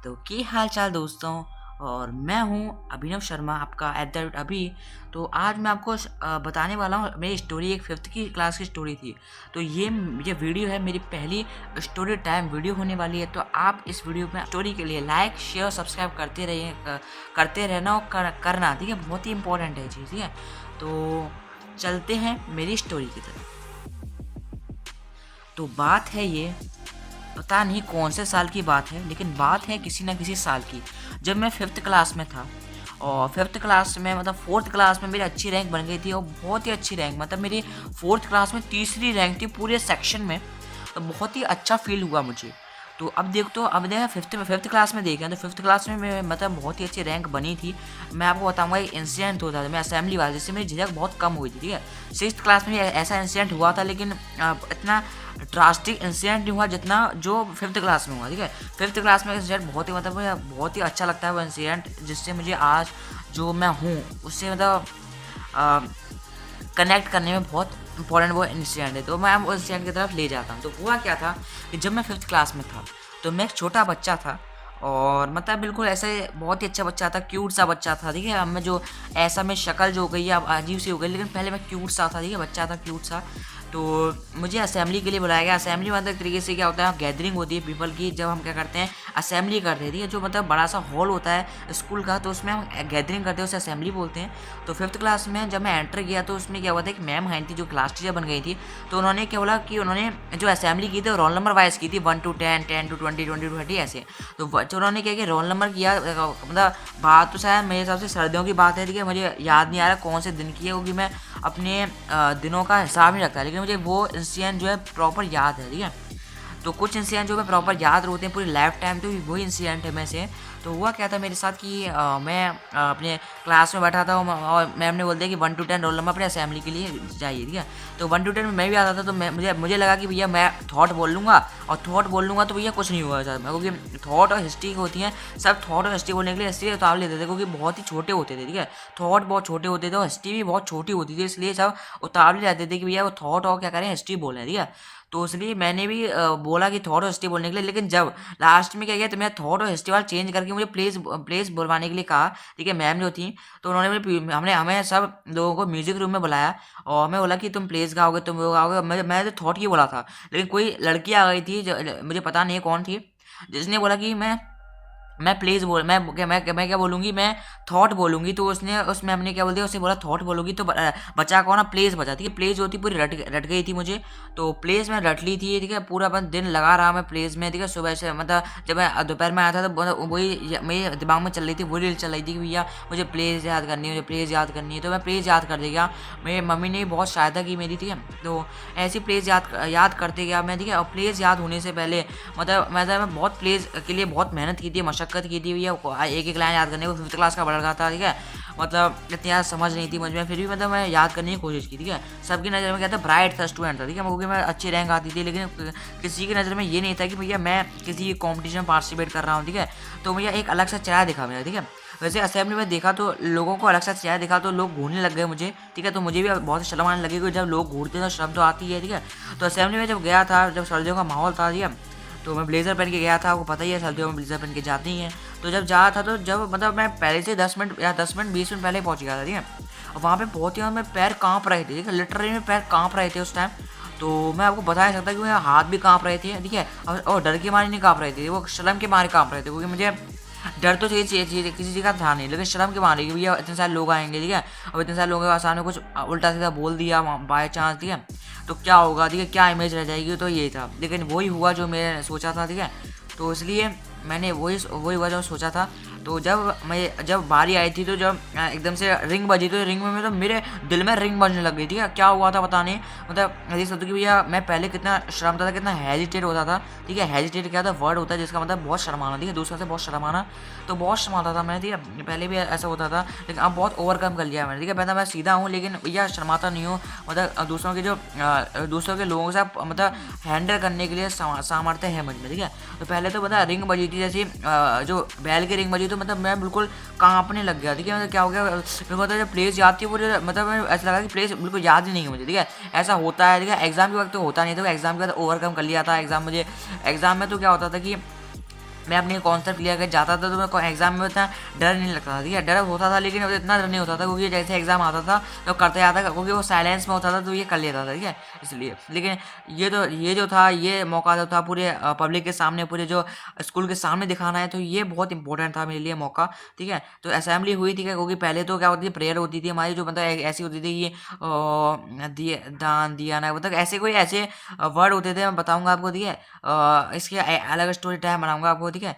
तो की हाल चाल दोस्तों। और मैं हूँ अभिनव शर्मा, आपका एट द रेट अभी। तो आज मैं आपको बताने वाला हूँ मेरी स्टोरी। एक फिफ्थ की क्लास की स्टोरी थी। तो ये वीडियो है, मेरी पहली स्टोरी टाइम वीडियो होने वाली है। तो आप इस वीडियो में स्टोरी के लिए लाइक शेयर सब्सक्राइब करते रहिए, करते रहना और करना, ठीक है। बहुत ही इंपॉर्टेंट है चीज़, ठीक है। तो चलते हैं मेरी स्टोरी की तरफ। तो बात है ये, पता नहीं कौन से साल की बात है, लेकिन बात है किसी न किसी साल की, जब मैं फिफ्थ क्लास में था। और फिफ्थ क्लास में मतलब फोर्थ क्लास में मेरी अच्छी रैंक बन गई थी, और बहुत ही अच्छी रैंक, मतलब मेरी फोर्थ क्लास में तीसरी रैंक थी पूरे सेक्शन में। तो बहुत ही अच्छा फील हुआ मुझे। तो अब देखा फिफ्थ क्लास में देखें तो फिफ्थ क्लास में मतलब बहुत ही अच्छी रैंक बनी थी। मैं आपको बताऊंगा एक इंसिडेंट होता था, मैं असेंबली वाले, जिससे मेरी झिझक बहुत कम हुई थी, ठीक है। सिक्स क्लास में ऐसा इंसिडेंट हुआ था, लेकिन इतना ड्रास्टिक इंसिडेंट नहीं हुआ जितना जो फिफ्थ क्लास में हुआ, ठीक है। फिफ्थ क्लास में इंसिडेंट बहुत ही मतलब मुझे बहुत ही अच्छा लगता है वो इंसिडेंट, जिससे मुझे आज जो मैं हूँ उससे मतलब कनेक्ट करने में बहुत इंपॉर्टेंट वो इंसिडेंट है। तो मैं उस इंसिडेंट की तरफ ले जाता हूँ। तो हुआ क्या था कि जब मैं फिफ्थ क्लास में था, तो मैं एक छोटा बच्चा था, और मतलब बिल्कुल ऐसे बहुत ही अच्छा बच्चा था, क्यूट सा बच्चा था, ठीक है। अब मैं जो ऐसा मैं शक्ल जो हो गई है अब अजीब सी हो गई, लेकिन पहले मैं क्यूट सा था, ठीक है, बच्चा था क्यूट सा। तो मुझे असेंबली के लिए बुलाया गया। असेंबली मतलब एक तरीके से क्या होता है, गैदरिंग होती है पीपल की, जब हम क्या करते हैं असेंबली करते हैं, ठीक है। जो मतलब बड़ा सा हॉल होता है स्कूल का, तो उसमें हम गैदरिंग करते हैं, उसे असेंबली बोलते हैं। तो फिफ्थ क्लास में जब मैं एंटर किया, तो उसमें क्या हुआ था, एक मैम आई थी जो क्लास टीचर बन गई थी। तो उन्होंने क्या बोला कि उन्होंने जो असेंबली की थी रोल नंबर वाइज की थी, 1 to 10, 10 to 20, 20 to 30 ऐसे। तो उन्होंने क्या किया, रोल नंबर किया, मतलब बात तो शायद मेरे हिसाब से सर्दियों की बात है, ठीक है। मुझे याद नहीं आ रहा कौन से दिन की है, क्योंकि मैं अपने दिनों का हिसाब नहीं रखता, लेकिन मुझे वो इंसिडेंट जो है प्रॉपर याद है, ठीक है। तो कुछ इंसिडेंट जो मैं प्रॉपर याद होते हैं पूरी लाइफ टाइम, तो वही इंसिडेंट है में से। तो हुआ क्या था मेरे साथ कि मैं अपने क्लास में बैठा था, और मैम ने बोल दिया कि 1 to 10 रोल नंबर अपने असेंबली के लिए जाइए, ठीक है। तो 1 to 10 में मैं भी आता था। तो मुझे लगा कि भैया मैं थॉट बोल लूँगा, और थॉट बोल लूँगा तो भैया कुछ नहीं हुआ सर, क्योंकि थॉट और हिस्ट्री होती हैं, सब थॉट और हिस्ट्री बोलने के लिए हिस्ट्री उतार लेते थे, क्योंकि बहुत ही छोटे होते थे, ठीक है। थॉट बहुत छोटे होते थे और हिस्ट्री भी बहुत छोटी होती थी, इसलिए सब उतावले रहते थे कि भैया वो थॉट और क्या करें, हिस्ट्री बोलें, ठीक है। तो इसलिए मैंने भी बोला कि थॉट और हिस्ट्री बोलने के लिए, लेकिन जब लास्ट में क्या किया, तो मैं थॉट और हिस्ट्री वाला चेंज करके मुझे प्लेस बुलवाने के लिए कहा, ठीक है, मैम जो थी। तो उन्होंने हमने हमें सब लोगों को म्यूजिक रूम में बुलाया, और हमें बोला कि तुम प्लेस गाओगे, तुम वो गाओगे। मैं तो थॉट ही बोला था, लेकिन कोई लड़की आ गई थी जो मुझे पता नहीं कौन थी, जिसने बोला कि मैं प्लीज़ बोल मैं क्या बोलूँगी, मैं थॉट बोलूँगी। तो उसने उस मैम ने क्या बोल दिया, उसने बोला थॉट बोलूँगी, तो बचा कौन ना, प्लेस बचा, ठीक है। प्लेस जो थी पूरी रट गई थी मुझे। तो प्लेस में रट ली थी, ठीक है। पूरा बस दिन लगा रहा मैं प्लेस में, ठीक है। सुबह से मतलब जब मैं दोपहर में आया था, तो वही मेरे दिमाग में चल रही थी, वही रील चल रही थी कि भैया मुझे प्लेस याद करनी है, मुझे प्लेस याद करनी है। तो मैं प्लेस याद कर देगा, मेरी मम्मी ने बहुत सहायता की मेरी, ठीक है। तो ऐसी प्लेस याद करते गया मैं, ठीक है। और प्लेस याद होने से पहले मैं बहुत प्लेस के लिए बहुत मेहनत की थी, मशक्कत की थी भैया, एक एक लाइन याद करने को। फिफ्थ क्लास का बड़ा लड़का था, ठीक है। मतलब इतनी ज़्यादा समझ नहीं थी मुझ में, फिर भी मतलब मैं याद करने की कोशिश की, ठीक है। सबकी नज़र में क्या था, ब्राइट था, स्टूडेंट था, ठीक है, क्योंकि मैं अच्छी रैंक आती थी। लेकिन किसी की नज़र में ये नहीं था कि भैया मैं किसी कॉम्पिटिशन में पार्टिसिपेट कर रहा हूँ, ठीक है। तो भैया एक अलग सा चेहरा दिखा मेरा, ठीक है। वैसे असेंबली में देखा तो लोगों को अलग सा चेहरा दिखा, तो लोग घूरने लग गए मुझे, ठीक है। तो मुझे भी बहुत शर्म आने लगी, क्योंकि जब लोग घूरते हैं तो शर्म तो आती है, ठीक है। तो असेंबली में जब गया था, जब सर्दियों का माहौल था, ठीक है, तो मैं ब्लेज़र पहन के गया था। आपको पता ही है सर्दियों में ब्लेज़र पहन के जाते ही हैं। तो जब जा था, तो जब मतलब मैं पहले से 10 मिनट या 10 मिनट 20 मिनट पहले पहुंच गया था, ठीक है। और वहाँ पे पहुँचते ही मैं पैर कांप रहे थे, ठीक है, लिटरली में पैर कांप रहे थे उस टाइम। तो मैं आपको बता नहीं सकता कि मेरे हाथ भी कांप रहे थे, ठीक है। और डर के मारे नहीं कांप रहे थे, वो शर्म के मारे कांप रहे थे, क्योंकि मुझे डर तो किसी चीज़ का था नहीं, लेकिन शर्म के मारे कि भैया इतने सारे लोग आएंगे, ठीक है। अब इतने सारे लोगों के सामने कुछ उल्टा सीधा बोल दिया बाय चांस, ठीक है, तो क्या होगा, ठीक है, क्या इमेज रह जाएगी। तो ये था, लेकिन वही हुआ जो मैंने सोचा था, ठीक है। तो इसलिए मैंने वही हुआ जो सोचा था। तो जब बारी आई थी, तो जब एकदम से रिंग बजी, तो रिंग में मतलब मेरे दिल में रिंग बजने लग गई थी। क्या हुआ था पता नहीं, मतलब देख सकते हो कि भैया मैं पहले कितना शर्मता था, कितना हेजिटेट होता था, ठीक है। हेजिटेट क्या था, वर्ड होता है जिसका मतलब बहुत शर्माना, ठीक है, दूसरों से बहुत शर्माना। तो बहुत शर्माता था मैं, ठीक है, पहले भी ऐसा होता था, लेकिन अब बहुत ओवरकम कर लिया मैंने, ठीक है। पहले मैं सीधा हूँ, लेकिन भैया शर्माता नहीं हूँ, मतलब दूसरों के लोगों से मतलब हैंडल करने के लिए सामर्थ्य है मुझ में, ठीक है। तो पहले तो पता रिंग बजी थी, जैसे जो बैल की रिंग बजी, तो मतलब मैं बिल्कुल कांपने लग गया, ठीक है। मतलब क्या हो गया, मेरे को जो प्लेस याद थी वो मतलब ऐसा लगा कि प्लेस बिल्कुल याद ही नहीं है मुझे, ठीक है। ऐसा होता है, ठीक है, एग्जाम के वक्त तो होता नहीं था, एग्जाम के बाद ओवरकम कर लिया था। एग्जाम में तो क्या होता था कि मैं अपनी कॉन्सेप्ट क्लियर कर जाता था तो मेरे को एग्जाम में उतना डर नहीं लगता था, ठीक है। डर होता था लेकिन इतना डर नहीं होता था, क्योंकि जैसे एग्जाम आता था तो करते जाता था, क्योंकि वो साइलेंस में होता था तो ये कर लेता था, ठीक है, इसलिए। लेकिन ये जो था, ये मौका जो था पूरे पब्लिक के सामने, पूरे जो स्कूल के सामने दिखाना है, तो ये बहुत इंपॉर्टेंट था मेरे लिए मौका, ठीक है। तो असेंबली हुई थी, क्योंकि पहले तो क्या होती थी, प्रेयर होती थी हमारी, जो मतलब ऐसी होती थी कि दान दिया ना, मतलब ऐसे कोई ऐसे वर्ड होते थे, मैं बताऊंगा आपको, ठीक है। इसके अलग स्टोरी टाइम बनाऊंगा आपको, ठीक है।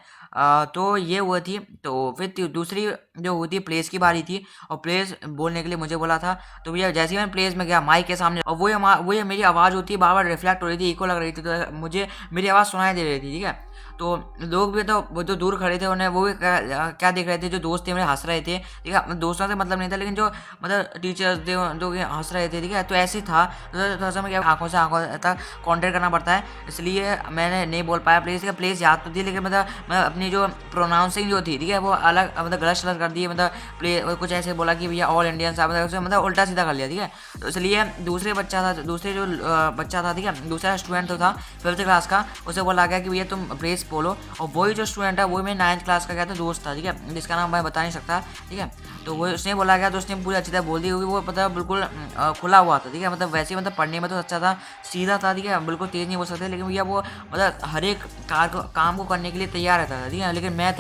तो ये हुआ थी। तो फिर दूसरी जो हुई थी, प्लेस की बारी थी, और प्लेस बोलने के लिए मुझे बोला था। तो भैया जैसे ही मैं प्लेस में गया माइक के सामने, और वो ये मेरी आवाज़ होती है, बार बार रिफ्लेक्ट हो रही थी, इको लग रही थी, तो मुझे मेरी आवाज़ सुनाई दे रही थी, ठीक है। तो लोग भी, तो वो जो दूर खड़े थे उन्हें, वो भी क्या देख रहे थे, जो दोस्त थे मेरे हंस रहे थे, ठीक है। दोस्तों से मतलब नहीं था, लेकिन जो मतलब टीचर्स थे जो हंस रहे थे, ठीक है। तो ऐसे ही था, तो थोड़ा सा मैं आंखों से आंखों तक कॉन्टेक्ट करना पड़ता है, इसलिए मैंने नहीं बोल पाया प्लेस का। प्लेस याद तो थी, लेकिन मतलब मैं अपनी जो प्रोनाउंसिंग जो थी, ठीक है, वो अलग मतलब गलत शलत कर दी, मतलब प्ले कुछ ऐसे बोला कि भैया ऑल इंडियंस, मतलब उल्टा सीधा कर लिया, ठीक है। तो इसलिए दूसरे जो बच्चा था, ठीक है, दूसरा स्टूडेंट तो था 5th क्लास का, उसे बोला गया कि भैया तुम प्लेस बोलो। और वही जो स्टूडेंट है, वही मेरे 9th क्लास का क्या था, दोस्त था, ठीक है, जिसका नाम मैं बता नहीं सकता, ठीक है। तो वो उसने बोला गया, तो उसने पूरी अच्छी तरह बोल दी, क्योंकि वो मतलब बिल्कुल खुला हुआ था, ठीक है। मतलब वैसे ही मतलब पढ़ने में तो अच्छा था, सीधा था, ठीक है, बिल्कुल तेज नहीं बोल सकते, लेकिन भैया वो मतलब हर एक काम को करने के लिए तैयार रहता था, ठीक है। लेकिन मैं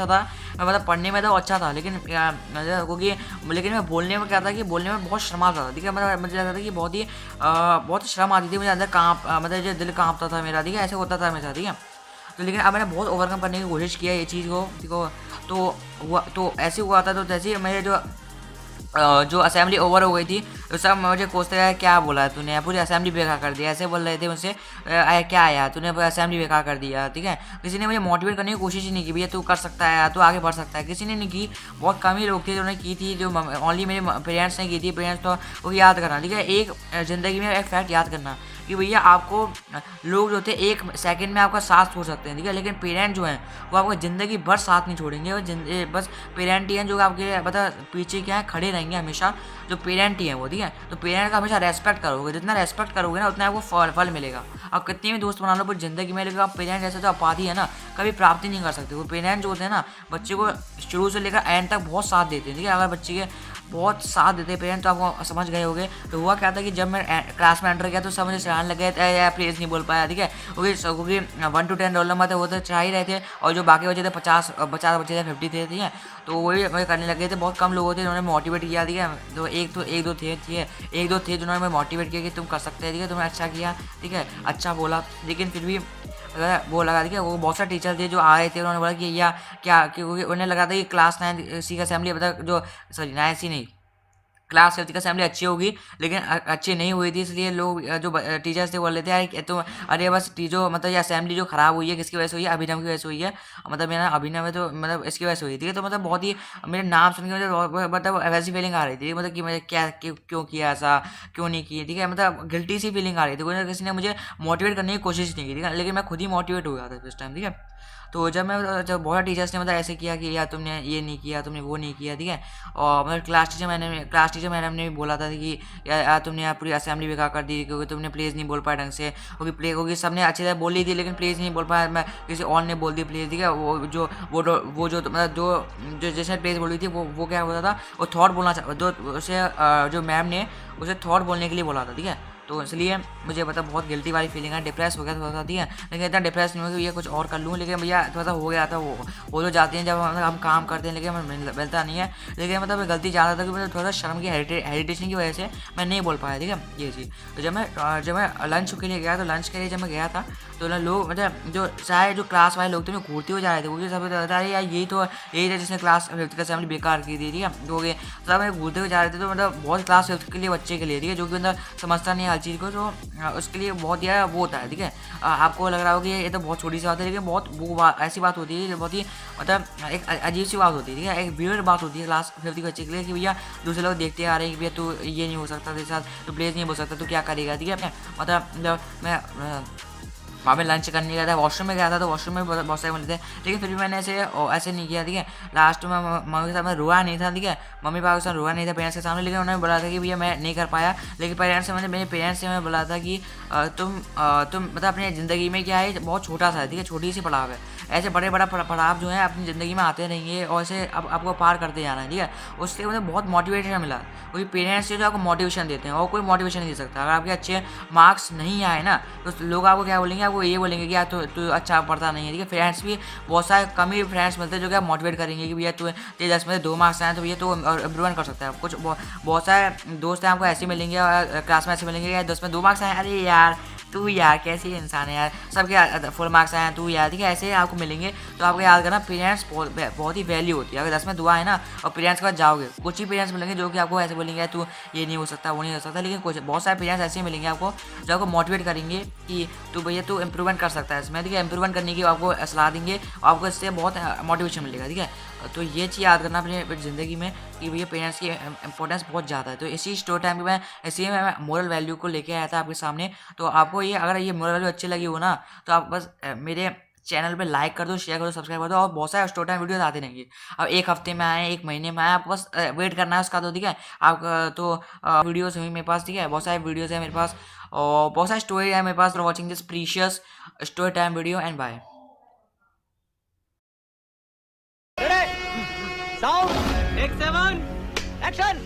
मतलब पढ़ने में तो अच्छा था, लेकिन क्योंकि लेकिन मैं बोलने में क्या था कि बोलने में बहुत शर्माता था, ठीक है। मतलब मुझे लगता था कि बहुत शर्म आती थी मुझे, अंदर मतलब जो दिल कांपता था मेरा, ठीक है, ऐसे होता था मेरे साथ, ठीक है। तो लेकिन अब मैंने बहुत ओवरकम करने की कोशिश किया ये चीज़ को, देखो। तो ऐसे हुआ था। तो जैसे मेरे जो असेंबली ओवर हो गई थी, तो सब मुझे पूछते रहे क्या बोला तूने, पूरी असेंबली बेकार कर दिया, ऐसे बोल रहे थे मुझसे, क्या आया तूने पूरी असेंबली बेकार कर दिया, ठीक है। किसी ने मुझे मोटिवेट करने की कोशिश ही नहीं की, भैया तू कर सकता है, तू आगे बढ़ सकता है, किसी ने नहीं की। बहुत कम ही लोग थे जिन्होंने की थी, जो ओनली मेरे पेरेंट्स ने की थी। पेरेंट्स तो वो याद करना, ठीक है, एक ज़िंदगी में एक फैक्ट याद करना कि भैया आपको लोग जो थे 1 सेकंड में आपका साथ छोड़ सकते हैं, ठीक है, लेकिन पेरेंट जो हैं वो आपको ज़िंदगी भर साथ नहीं छोड़ेंगे। वो बस पेरेंट ही हैं जो आपके मतलब पीछे क्या है, खड़े रहेंगे हमेशा, जो पेरेंट ही हैं वो, ठीक है। तो पेरेंट का हमेशा रेस्पेक्ट करोगे, जितना रेस्पेक्ट करोगे ना, उतना आपको फल मिलेगा। आप कितने भी दोस्त बना लो पूरी ज़िंदगी में, लेकिन आप पेरेंट जैसे तो उपाधि है ना, कभी प्राप्ति नहीं कर सकते। वो पेरेंट जो होते हैं ना, बच्चे को शुरू से लेकर एंड तक बहुत साथ देते हैं, ठीक है। अगर बच्चे के बहुत साथ देते पेरेंट, तो आपको समझ गए होंगे। तो हुआ क्या था कि जब मैं क्लास में एंटर किया, तो सब मुझे चढ़ाने लगे थे, प्लीज़ नहीं बोल पाया, ठीक है, क्योंकि 1 to 10 रोल नंबर थे, वो तो चढ़ा ही रहे थे, और जो बाकी बचे थे 50 बचे थे, 50 थे, ठीक है। तो वही मुझे करने लगे थे। बहुत कम लोग थे जिन्होंने मोटिवेट किया, ठीक है। तो एक दो थे, ठीक है, 1-2 थे जिन्होंने मैं मोटिवेट किया कि तुम कर सकते हैं, ठीक है, तुमने अच्छा किया, ठीक है, अच्छा बोला। लेकिन फिर भी वो लगा, ठीक है, वो बहुत सारे टीचर थे जो आए थे, उन्होंने बोला कि या क्या, क्योंकि उन्हें लगा था कि क्लास 9 सी का असेंबली, मतलब जो सॉरी 9 सी नहीं, क्लास 5 की असेंबली अच्छी होगी, लेकिन अच्छी नहीं हुई थी, इसलिए लोग जो टीचर्स थे बोल रहे थे यार तो अरे बस जो मतलब ये असेंबली जो खराब हुई है, किसकी वजह से हुई है, अभिनव की वजह से हुई है, मतलब मेरा अभिनव है, तो मतलब इसकी वजह से हुई थी। तो मतलब बहुत ही मेरे नाम सुन के मुझे मतलब वैसी फीलिंग आ रही थी, मतलब कि मैं क्या क्यों किया ऐसा, क्यों नहीं किया, ठीक है, मतलब गिल्टी सी फीलिंग आ रही थी। कोई किसी ने मुझे मोटिवेट करने की कोशिश नहीं की, ठीक है, लेकिन मैं खुद ही मोटिवेट हो गया था उस टाइम, ठीक है। तो जब बहुत टीचर्स ने मतलब ऐसे किया कि यार तुमने ये नहीं किया, तुमने वो नहीं किया, ठीक है। और मतलब क्लास टीचर मैडम ने भी बोला था कि यार तुमने यार पूरी असेंबली बेकार कर दी, क्योंकि तुमने प्लेज नहीं बोल पाया ढंग से, क्योंकि सबने अच्छी तरह बोल ली थी, लेकिन प्लेज नहीं बोल पाया, मैं किसी और ने बोल दी प्लेज, ठीक है। वो जो मतलब जो जैसे प्लेज बोली थी, वो क्या बोला था, वो थॉट बोलना जो मैम ने उसे थॉट बोलने के लिए बोला था, ठीक है। तो इसलिए मुझे मतलब बहुत गिल्टी वाली फीलिंग है, डिप्रेस हो गया थोड़ा सा, ठीक है, लेकिन इतना डिप्रेस नहीं हो कि ये कुछ और कर लूँ, लेकिन भैया थोड़ा सा हो गया था। वो जो जाते हैं जब हम काम करते हैं, लेकिन हमें मिलता नहीं है, लेकिन मतलब गलती ज़्यादा था कि मतलब थोड़ा सा शर्म की हेरिटेशन की वजह से मैं नहीं बोल पाया, ठीक है, ये चीज़। तो जब मैं लंच के लिए गया, तो लंच के लिए जब मैं गया था, तो लोग मतलब जो सारे जो क्लास वाले लोग थे, वो घूरते हुए जा रहे थे, क्योंकि सब बता रहे यार यही था जिसने क्लास 5th का असेंबली बेकार की थी, ठीक है। तो सब घूरते हुए जा रहे थे, तो मतलब बहुत क्लास 5th के लिए बच्चे के लिए, ठीक है, जो कि मतलब समझता नहीं हर चीज़ को, तो उसके लिए बहुत यार वो होता है, ठीक है। आपको लग रहा हो कि ये तो बहुत छोटी सी बात है, लेकिन बहुत वो ऐसी बात होती है जो बहुत ही मतलब एक अजीब सी बात होती है, ठीक है, एक वियर्ड बात होती है क्लास 5th के बच्चे के लिए, कि भैया दूसरे लोग देखते आ रहे हैं कि भैया तू ये नहीं हो सकता तेरे साथ, तो प्लेस नहीं बोल सकता, तो क्या करेगा, ठीक है। मतलब मैं वहाँ पे लंच करने गया था, वॉशरूम में गया था, तो वॉशरूम में बहुत सारे मिले थे, लेकिन फिर भी मैंने ऐसे नहीं किया, ठीक है। लास्ट में मम्मी के साथ मैं रोया नहीं था, ठीक है, मम्मी पापा के साथ रोया नहीं था पेरेंट्स के सामने, लेकिन उन्होंने बोला था कि भैया मैं नहीं कर पाया, लेकिन पेरेंट्स से मेरे पेरेंट्स से मैं बोला था कि तुम मतलब अपनी ज़िंदगी में क्या है, बहुत छोटा सा है, ठीक है, छोटी सी पड़ाव है, ऐसे बड़े बड़ा पड़ाव जो है अपनी ज़िंदगी में आते रहेंगे और ऐसे अब आपको पार करते जाना है, ठीक है। उससे मुझे बहुत मोटिवेशन मिला, वही पेरेंट्स जो आपको मोटिवेशन देते हैं और कोई मोटिवेशन नहीं दे सकता। अगर आपके अच्छे मार्क्स नहीं आए ना तो लोग आपको क्या बोलेंगे, आपको ये बोलेंगे कि यार तू अच्छा पढ़ता नहीं है, ठीक है। फ्रेंड्स भी बहुत सारे कम ही फ्रेंड्स मिलते हैं जो क्या मोटिवेट करेंगे कि भैया तू तेरे 10 में से 2 मार्क्स आए तो भैया तो इम्प्रूवमेंट कर सकता है। कुछ बहुत सारे दोस्त हैं आपको ऐसे मिलेंगे और क्लास में ऐसे मिलेंगे यार 10 में 2 मार्क्स आए, अरे यार तू यार कैसी इंसान है यार, सबके फुल मार्क्स आए हैं तू यार, ठीक है, ऐसे आपको मिलेंगे। तो आपको याद करना पेरेंट्स बहुत ही वैल्यू होती है। अगर 10 में दुआ है ना और पेरेंट्स के पास जाओगे, कुछ ही पेरेंट्स मिलेंगे जो कि आपको ऐसे बोलेंगे तू ये नहीं हो सकता वो नहीं हो सकता, लेकिन कुछ बहुत सारे पेरेंट्स ऐसे मिलेंगे आपको जो आपको मोटिवेट करेंगे कि तू भैया तू इंप्रूवमेंट कर सकता है इसमें, ठीक है। इंप्रूवमेंट करने की आपको सलाह देंगे और आपको इससे बहुत मोटिवेशन मिलेगा, ठीक है। तो ये चीज़ याद करना अपनी ज़िंदगी में कि भैया पेरेंट्स की इंपॉर्टेंस बहुत ज़्यादा है। तो इसी स्टोरी टाइम में मैं इसी में मैं मोरल वैल्यू को लेके आया था आपके सामने। तो आपको ये अगर ये मोरल वैल्यू अच्छी लगी हो ना तो आप बस मेरे चैनल पे लाइक कर दो, शेयर कर दो, सब्सक्राइब कर दो, और बहुत सारे स्टोरी टाइम वीडियोस आते रहेंगे। अब एक हफ्ते में आए, एक महीने में आए, आपको बस वेट करना है उसका, तो ठीक है। आप तो वीडियोस हुई मेरे पास, ठीक है, बहुत सारे वीडियोस है मेरे पास और बहुत सारी स्टोरी है मेरे पास। For watching this precious story time video and bye. Sound, take 7, action!